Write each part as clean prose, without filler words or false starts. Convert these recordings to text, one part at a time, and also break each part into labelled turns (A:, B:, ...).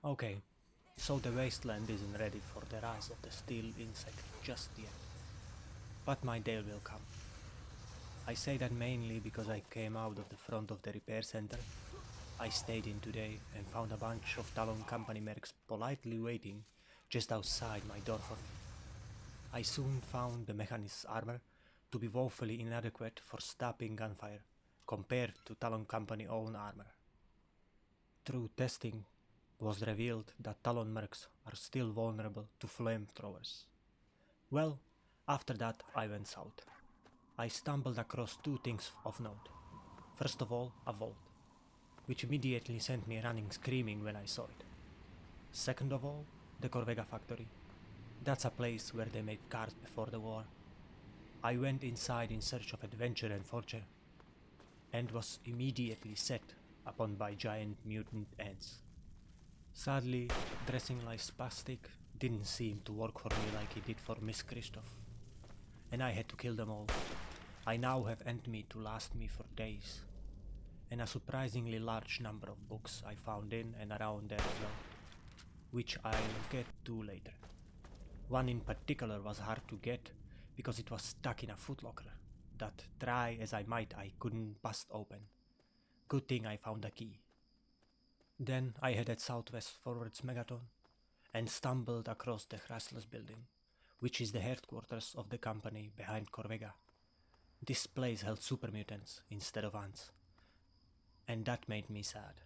A: Okay, so the wasteland isn't ready for the rise of the steel insect just yet. But my day will come. I say that mainly because I came out of the front of the repair center. I stayed in today and found a bunch of Talon company mercs politely waiting just outside my door for me. I soon found the mechanist's armor to be woefully inadequate for stopping gunfire compared to Talon company own armor. Through testing, was revealed that Talon mercs are still vulnerable to flamethrowers. Well, after that I went south. I stumbled across two things of note. First of all, a vault, which immediately sent me running screaming when I saw it. Second of all, the Corvega factory. That's a place where they made cars before the war. I went inside in search of adventure and fortune, and was immediately set upon by giant mutant ants. Sadly, dressing like spastic didn't seem to work for me like it did for Miss Christoph, and I had to kill them all. I now have ant meat to last me for days, and a surprisingly large number of books I found in and around there as well, which I'll get to later. One in particular was hard to get because it was stuck in a footlocker that, try as I might, I couldn't bust open. Good thing I found a key. Then I headed southwest towards Megaton and stumbled across the Hrastless building, which is the headquarters of the company behind Corvega. This place held super mutants instead of ants, and that made me sad.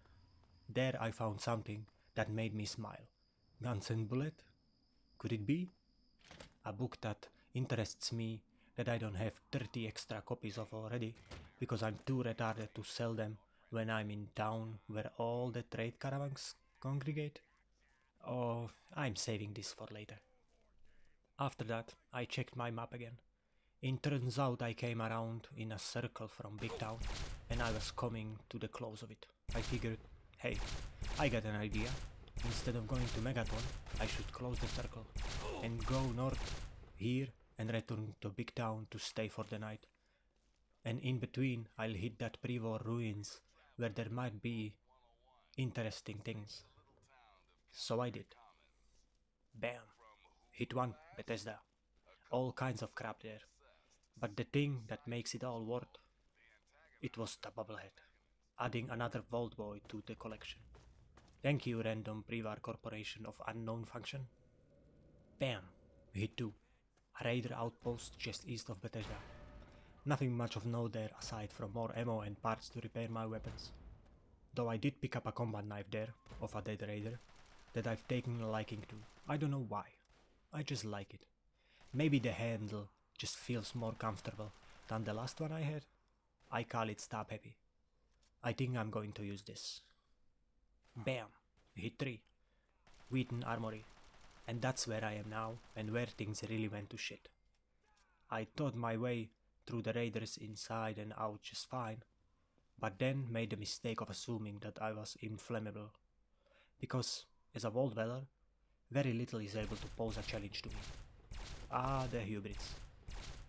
A: There I found something that made me smile. Guns and Bullet? Could it be? A book that interests me that I don't have 30 extra copies of already because I'm too retarded to sell them when I'm in town where all the trade caravans congregate? Oh, I'm saving this for later. After that, I checked my map again. It turns out I came around in a circle from Big Town and I was coming to the close of it. I figured, hey, I got an idea. Instead of going to Megaton, I should close the circle and go north here and return to Big Town to stay for the night. And in between, I'll hit that pre-war ruins where there might be interesting things. So I did. Bam! Hit one, Bethesda. All kinds of crap there. But the thing that makes it all worth it was the bobblehead, adding another Vault Boy to the collection. Thank you, random pre-war corporation of unknown function. Bam! Hit 2. A raider outpost just east of Bethesda. Nothing much of note there aside from more ammo and parts to repair my weapons. Though I did pick up a combat knife there, of a dead raider, that I've taken a liking to. I don't know why. I just like it. Maybe the handle just feels more comfortable than the last one I had. I call it Stab Happy. I think I'm going to use this. Bam! Hit 3. Wheaton Armory. And that's where I am now and where things really went to shit. I thought my way through the raiders inside and out just fine, but then made the mistake of assuming that I was inflammable. Because, as a Vault Dweller, very little is able to pose a challenge to me. Ah, the hubris.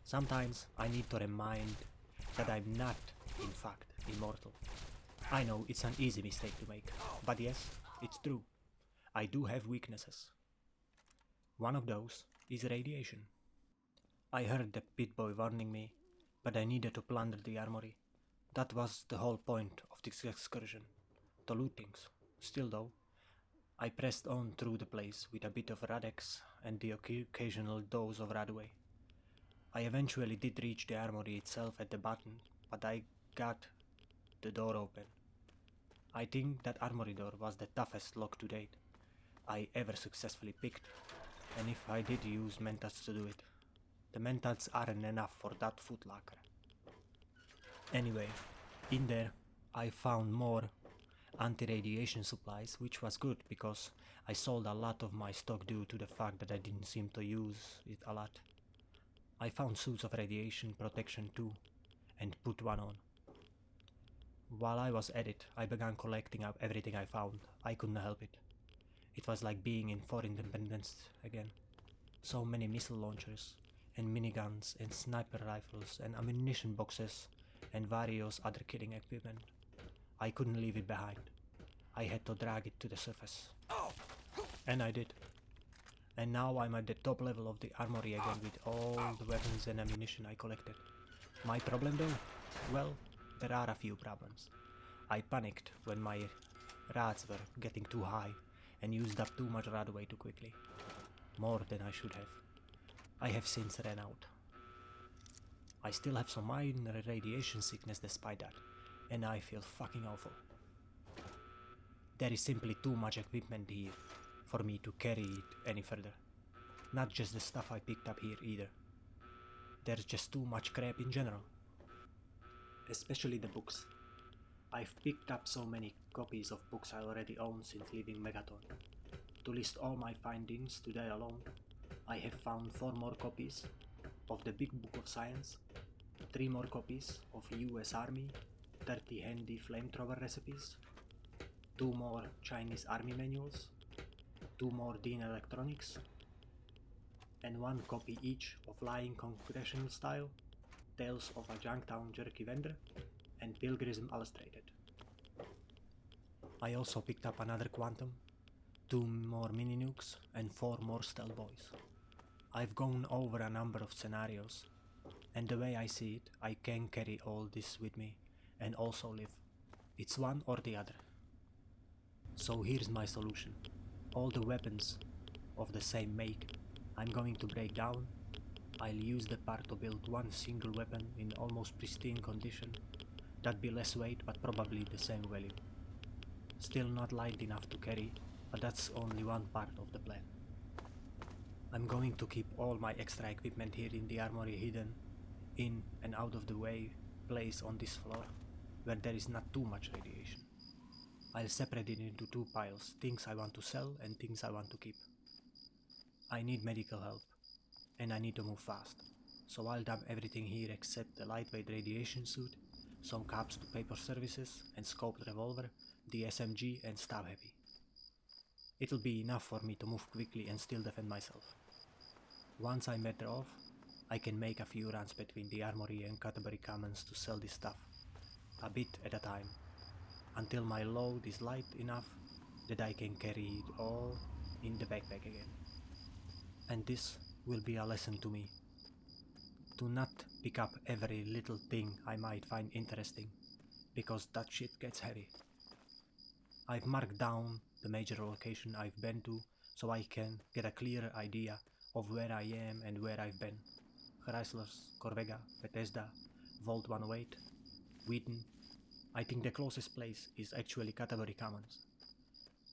A: Sometimes I need to remind that I'm not, in fact, immortal. I know it's an easy mistake to make, but yes, it's true. I do have weaknesses. One of those is radiation. I heard the pit boy warning me, but I needed to plunder the armory. That was the whole point of this excursion, to loot things. Still though, I pressed on through the place with a bit of Radex and the occasional dose of Radway. I eventually did reach the armory itself at the button, but I got the door open. I think that armory door was the toughest lock to date I ever successfully picked, and if I did use mentats to do it, the mentats aren't enough for that footlocker. Anyway, in there I found more anti-radiation supplies, which was good because I sold a lot of my stock due to the fact that I didn't seem to use it a lot. I found suits of radiation protection too, and put one on. While I was at it, I began collecting up everything I found. I couldn't help it. It was like being in for independence again. So many missile launchers, and miniguns, and sniper rifles, and ammunition boxes, and various other killing equipment. I couldn't leave it behind. I had to drag it to the surface. And I did. And now I'm at the top level of the armory again with all the weapons and ammunition I collected. My problem though? Well, there are a few problems. I panicked when my rats were getting too high and used up too much rad way too quickly. More than I should have. I have since ran out. I still have some minor radiation sickness despite that, and I feel fucking awful. There is simply too much equipment here for me to carry it any further. Not just the stuff I picked up here either. There's just too much crap in general. Especially the books. I've picked up so many copies of books I already own since leaving Megaton. To list all my findings today alone, I have found 4 more copies of the Big Book of Science, 3 more copies of US Army 30 handy flamethrower recipes, 2 more Chinese Army manuals, 2 more Dean Electronics, and 1 copy each of Lying Congressional Style, Tales of a Junktown Jerky Vendor, and Pilgrim Illustrated. I also picked up another Quantum, 2 more mini nukes, and 4 more stealth boys. I've gone over a number of scenarios, and the way I see it, I can carry all this with me and also live. It's one or the other. So here's my solution. All the weapons of the same make I'm going to break down. I'll use the part to build one single weapon in almost pristine condition. That'd be less weight but probably the same value. Still not light enough to carry, but that's only one part of the plan. I'm going to keep all my extra equipment here in the armory hidden, in and out of the way place on this floor, where there is not too much radiation. I'll separate it into 2 piles, things I want to sell and things I want to keep. I need medical help, and I need to move fast, so I'll dump everything here except the lightweight radiation suit, some caps to paper services, and scoped revolver, the SMG and stab heavy. It'll be enough for me to move quickly and still defend myself. Once I'm better off, I can make a few runs between the armory and Canterbury Commons to sell this stuff, a bit at a time, until my load is light enough that I can carry it all in the backpack again. And this will be a lesson to me, to not pick up every little thing I might find interesting, because that shit gets heavy. I've marked down the major location I've been to so I can get a clearer idea of where I am and where I've been. Chryslers, Corvega, Bethesda, Vault 108, Wheaton. I think the closest place is actually Canterbury Commons.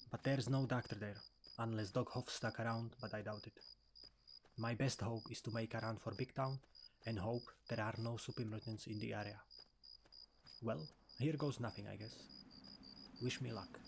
A: But there's no doctor there, unless Doc Hoff stuck around, but I doubt it. My best hope is to make a run for Big Town and hope there are no super mutants in the area. Well, here goes nothing, I guess. Wish me luck.